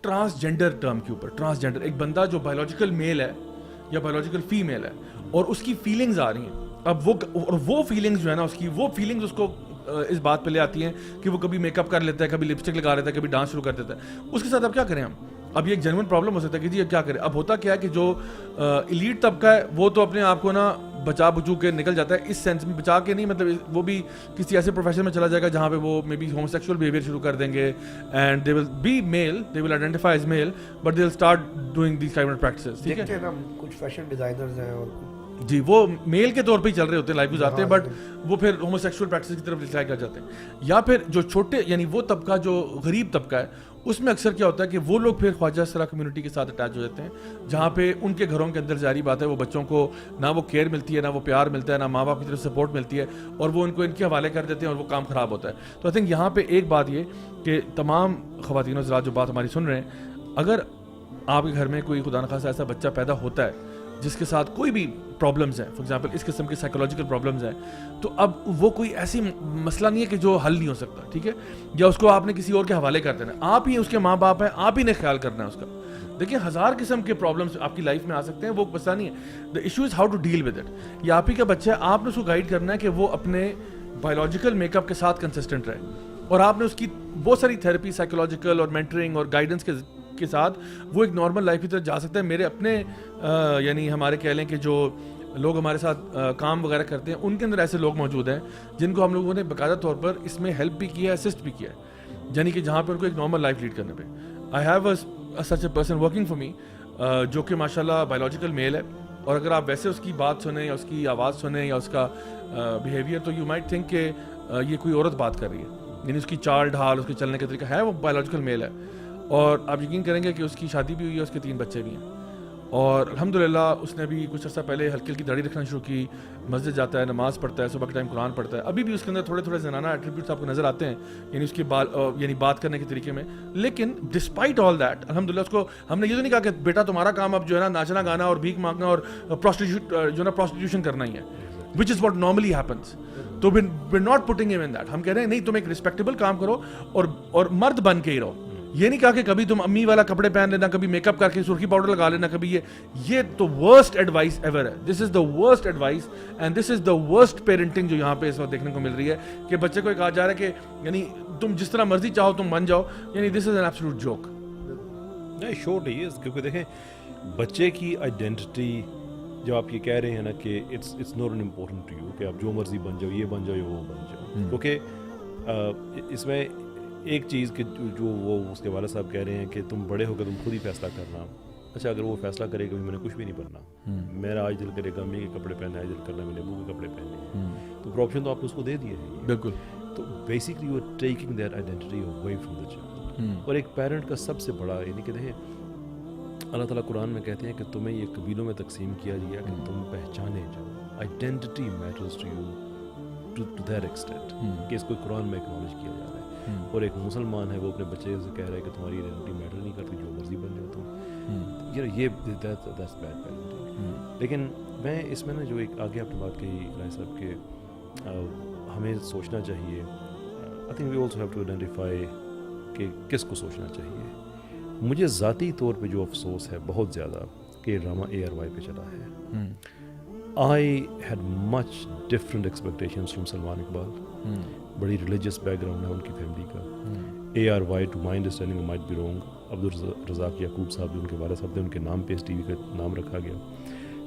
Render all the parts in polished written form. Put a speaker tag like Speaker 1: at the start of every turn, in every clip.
Speaker 1: Transgender term کے اوپر. Transgender ایک بندہ جو بایولوجیکل میل ہے یا بایولوجیکل فیمیل ہے اور اس کی فیلنگز آ رہی ہیں. اب وہ فیلنگز جو ہے نا اس کی, وہ فیلنگز اس کو اس بات پہ لے آتی ہیں کہ وہ کبھی میک اپ کر لیتا ہے, کبھی لپسٹک لگا لیتا ہے, کبھی ڈانس شروع کر دیتا ہے. اس کے ساتھ اب کیا کریں ہم؟ اب یہ ایک جنون پرابلم ہو سکتا ہے کہ جی اب کیا کریں. اب ہوتا کیا ہے کہ جو ایلیٹ طبقہ ہے وہ تو اپنے آپ کو نا بچا بچو کے نکل جاتا ہے, اس سینس میں بچا کے نہیں, مطلب وہ بھی کسی ایسے پروفیشن میں چلا جائے گا جہاں پہ وہ may be homosexual behaviour شروع کر دیں گے, and they will be male, they will identify as male, but they will start doing these kind of practices. ٹھیک ہے,
Speaker 2: کچھ فیشن ڈیزائنرز ہیں اور
Speaker 1: جی وہ میل کے طور پہ ہی چل رہے ہوتے ہیں, لائف گزارتے ہیں, بٹ وہ پھر ہومو سیکشول پریکٹسز کی طرف لکھایا کر جاتے ہیں. یا پھر جو چھوٹے یعنی وہ طبقہ جو غریب طبقہ ہے, اس میں اکثر کیا ہوتا ہے کہ وہ لوگ پھر خواجہ سرا کمیونٹی کے ساتھ اٹیچ ہو جاتے ہیں, جہاں پہ ان کے گھروں کے اندر ظاہری بات ہے وہ بچوں کو نہ وہ کیئر ملتی ہے, نہ وہ پیار ملتا ہے, نہ ماں باپ کی طرف سپورٹ ملتی ہے, اور وہ ان کو ان کے حوالے کر دیتے ہیں اور وہ کام خراب ہوتا ہے. تو آئی تھنک یہاں پہ ایک بات یہ کہ تمام خواتین و حضرات جو بات ہماری سن رہے ہیں, اگر آپ کے گھر میں کوئی خدا نخواستہ ایسا بچہ پیدا ہوتا ہے جس کے ساتھ کوئی بھی پرابلمز ہیں, فار ایگزامپل اس قسم کے سائیکولوجیکل پرابلمز ہیں, تو اب وہ کوئی ایسی مسئلہ نہیں ہے کہ جو حل نہیں ہو سکتا. ٹھیک ہے, یا اس کو آپ نے کسی اور کے حوالے کر دینا, آپ ہی اس کے ماں باپ ہیں, آپ ہی نے خیال کرنا ہے اس کا. دیکھیں 1000 قسم کے پرابلمس آپ کی لائف میں آ سکتے ہیں, وہ مسئلہ نہیں ہے. The issue is how to deal with it. یہ آپ ہی کا بچہ ہے, آپ نے اس کو گائیڈ کرنا ہے کہ وہ اپنے بایولوجیکل میک اپ کے ساتھ کنسسٹنٹ رہے, اور آپ نے اس کی بہت ساری تھیراپی, سائیکولوجیکل اور مینٹرنگ اور گائیڈنس کے ساتھ وہ ایک نارمل لائف کی طرف جا سکتا ہے. میرے اپنے یعنی ہمارے کہہ لیں کہ جو لوگ ہمارے ساتھ کام وغیرہ کرتے ہیں, ان کے اندر ایسے لوگ موجود ہیں جن کو ہم لوگوں نے باقاعدہ طور پر اس میں ہیلپ بھی کیا ہے, اسسٹ بھی کیا ہے, یعنی کہ جہاں پہ ان کو ایک نارمل لائف لیڈ کرنے پہ. I have such a person working for me جو کہ ماشاء اللہ بایولوجیکل میل ہے, اور اگر آپ ویسے اس کی بات سنیں یا اس کی آواز سنیں یا اس کا بیہیویئر, تو یو مائٹ تھنک کہ یہ کوئی عورت بات کر رہی ہے, یعنی اس کی چال ڈھال, اس کے چلنے کا طریقہ ہے وہ بایولوجیکل میل ہے. اور آپ یقین کریں گے کہ اس کی شادی بھی ہوئی ہے, اس کے 3 بچے بھی ہیں, اور الحمدللہ اس نے بھی کچھ عرصہ پہلے ہلکی ہلکی داڑھی رکھنا شروع کی, مسجد جاتا ہے, نماز پڑھتا ہے, صبح کے ٹائم قرآن پڑھتا ہے. ابھی بھی اس کے اندر تھوڑے تھوڑے زنانہ ایٹریبیوٹس آپ کو نظر آتے ہیں, یعنی اس کی یعنی بات کرنے کے طریقے میں. لیکن ڈسپائٹ آل دیٹ الحمدللہ اس کو ہم نے یہ تو نہیں کہا کہ بیٹا تمہارا کام اب جو ہے نا ناچنا گانا اور بھیک مانگنا اور پروسٹیٹیوشن کرنا ہی ہے, وچ از واٹ نارملی ہیپنس. تو we're not putting him in that. ہم کہہ رہے ہیں نہیں, تم ایک رسپیکٹیبل کام کرو اور مرد بن کے ہی رہو. یہ نہیں کہا کہ کبھی تم امی والا کپڑے پہن لینا, کبھی میک اپ کر کے سرخی پاؤڈر لگا لینا, کبھی یہ تو ورسٹ ایڈوائس ایور ہے. This is the worst advice and this is the worst parenting جو یہاں پہ اس وقت دیکھنے کو مل رہی ہے, کہ بچے کو کہا جا رہا ہے کہ یعنی تم جس طرح مرضی چاہو تم بن جاؤ, یعنی دس از این ایبسولوٹ جوک.
Speaker 3: نہیں شورٹ ہے, کیونکہ دیکھیں بچے کی آئیڈینٹی جب آپ یہ کہہ رہے ہیں نا کہ it's not important to you کہ آپ جو مرضی بن جاؤ, یہ بن جاؤ یا وہ بن جاؤ, کیونکہ اس میں ایک چیز کہ جو وہ اس کے والد صاحب کہہ رہے ہیں کہ تم بڑے ہو کے تم خود ہی فیصلہ کرنا. اچھا اگر وہ فیصلہ کرے گا میں نے کچھ بھی نہیں بننا, میرا آج دل کرے گا امی کے کپڑے پہننا, آج دل کرنا میں نے ابو کے کپڑے پہننے, تو آپشن تو آپ نے اس کو دے دیے ہیں.
Speaker 1: بالکل.
Speaker 3: تو basically you are taking that identity away from the child. اور ایک پیرنٹ کا سب سے بڑا یعنی کہ دیکھیں اللہ تعالیٰ قرآن میں کہتے ہیں کہ تمہیں یہ قبیلوں میں تقسیم کیا گیا کہ تم پہچانے جاؤ. Identity matters to you to that extent کہ اس کو قرآن میں اکنالج کیا جا رہا ہے. اور ایک مسلمان ہے وہ اپنے بچے سے کہہ رہا ہے کہ تمہاری آئیڈینٹی میٹر نہیں کرتی, جو مرضی بن جاؤ تم. یہ دیٹس بیڈ پیرنٹنگ. لیکن میں اس میں نا جو ایک آگے آپ نے بات کہی رائے صاحب کہ ہمیں سوچنا چاہیے, I think we also have to identify کہ کس کو سوچنا چاہیے. مجھے ذاتی طور پہ جو افسوس ہے بہت زیادہ کہ ڈرامہ ARY پہ چلا ہے. I had much different expectations from Salman Iqbal. بڑی ریلیجیس بیک گراؤنڈ ہے ان کی فیملی کا. ARY to my understanding might be wrong. Abdul یعقوب صاحب جو ان کے والد صاحب تھے, ان کے نام پہ اس TV کا نام رکھا گیا.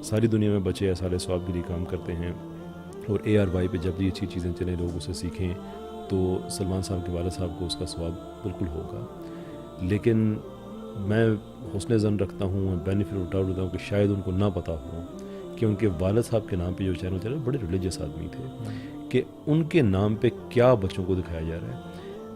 Speaker 3: ساری دنیا میں بچے اصالِ ثواب کے لیے کام کرتے ہیں, اور ARY پہ جب یہ اچھی چیزیں چلیں لوگ اسے سیکھیں تو سلمان صاحب کے والد صاحب کو اس کا ثواب بالکل ہوگا. لیکن میں حسن ظن رکھتا ہوں, بینیفٹ آف ڈاؤٹ دیتا ہوں کہ شاید ان کو نہ پتہ ہو کہ ان کے والد صاحب کے نام پہ جو چینل چل رہا ہے بڑے ریلیجیس آدمی تھے, کہ ان کے نام پہ کیا بچوں کو دکھایا جا رہا ہے.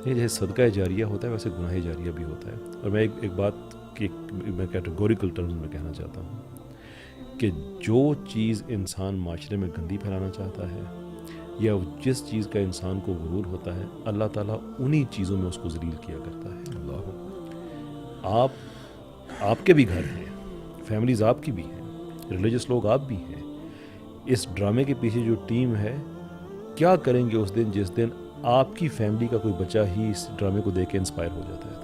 Speaker 3: جیسے صدقہ جاریہ ہوتا ہے ویسے گناہ جاریہ بھی ہوتا ہے. اور میں ایک بات کہ میں کیٹیگوریکل ٹرمز میں کہنا چاہتا ہوں کہ جو چیز انسان معاشرے میں گندی پھیلانا چاہتا ہے یا جس چیز کا انسان کو غرور ہوتا ہے, اللہ تعالیٰ انہی چیزوں میں اس کو ذلیل کیا کرتا ہے. آپ کے بھی گھر ہیں, فیملیز آپ کی بھی ہیں, ریلیجس لوگ آپ بھی ہیں. اس ڈرامے کے پیچھے جو ٹیم ہے کیا کریں گے اس دن جس دن آپ کی فیملی کا کوئی بچہ ہی اس ڈرامے کو دیکھ کے انسپائر ہو جاتا ہے.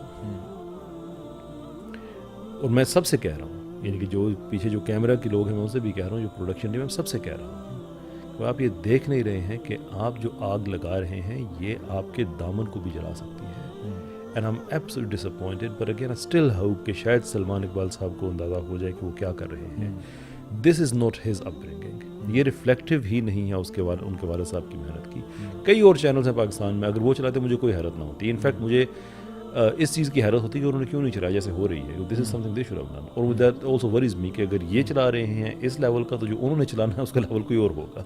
Speaker 3: اور میں سب سے کہہ رہا ہوں، یعنی کہ جو پیچھے جو کیمرہ کے لوگ ہیں میں ان سے بھی کہہ رہا ہوں، جو پروڈکشن ٹیم میں سب سے کہہ رہا ہوں کہ آپ یہ دیکھ نہیں رہے ہیں کہ آپ جو آگ لگا رہے ہیں یہ آپ کے دامن کو بھی جلا سکتی ہے. And I am absolutely disappointed, but again I still hope کہ شاید سلمان اقبال صاحب کو اندازہ ہو جائے کہ وہ کیا کر رہے ہیں. دس از ناٹ ہز اپ برنگنگ، یہ ریفلیکٹیو ہی نہیں ہے اس کے ان کے والد صاحب کی محنت کی. کئی اور چینلز ہیں پاکستان میں، اگر وہ چلاتے مجھے کوئی حیرت نہ ہوتی. انفیکٹ مجھے اس چیز کی حیرت ہوتی ہے کہ انہوں نے کیوں نہیں چلایا جیسے ہو رہی ہے. This is something they should have done, اور دیٹ آلسو وریز می کہ اگر یہ چلا رہے ہیں اس لیول کا تو جو انہوں نے چلانا ہے اس کا لیول کوئی اور ہوگا.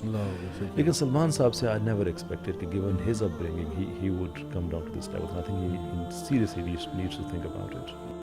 Speaker 3: لیکن سلمان صاحب سے آئی نیور ایکسپیکٹڈ کہ given his up bringing he would come down to this level. I think he seriously needs to think about it.